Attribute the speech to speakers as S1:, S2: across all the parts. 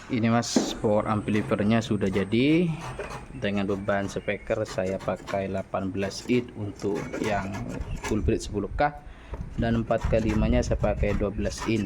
S1: Ini mas, power amplifiernya sudah jadi. Dengan beban speaker saya pakai 18 in untuk yang full bridge 10K, dan 4x5 nya saya pakai 12 in.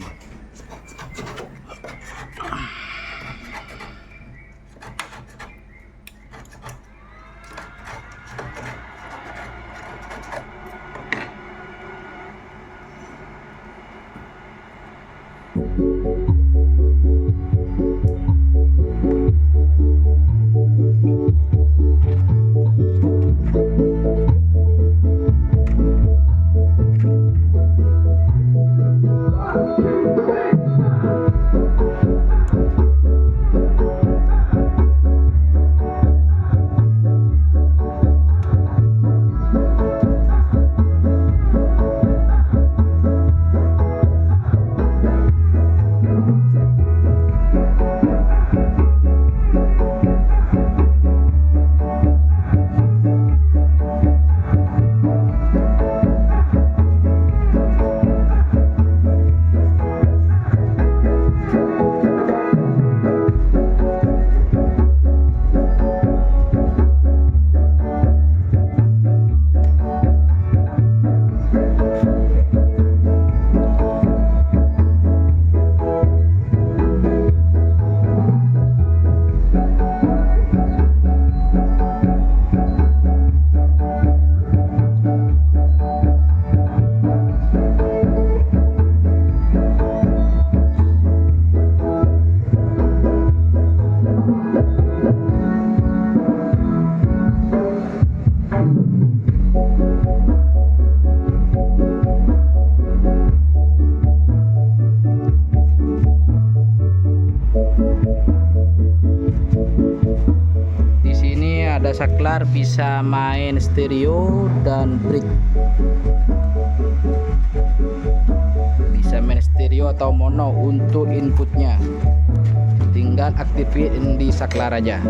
S1: Di sini ada saklar, bisa main stereo dan bridge. Bisa main stereo atau mono untuk inputnya. Tinggal aktifin di saklar aja.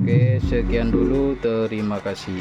S1: Oke, sekian dulu, terima kasih.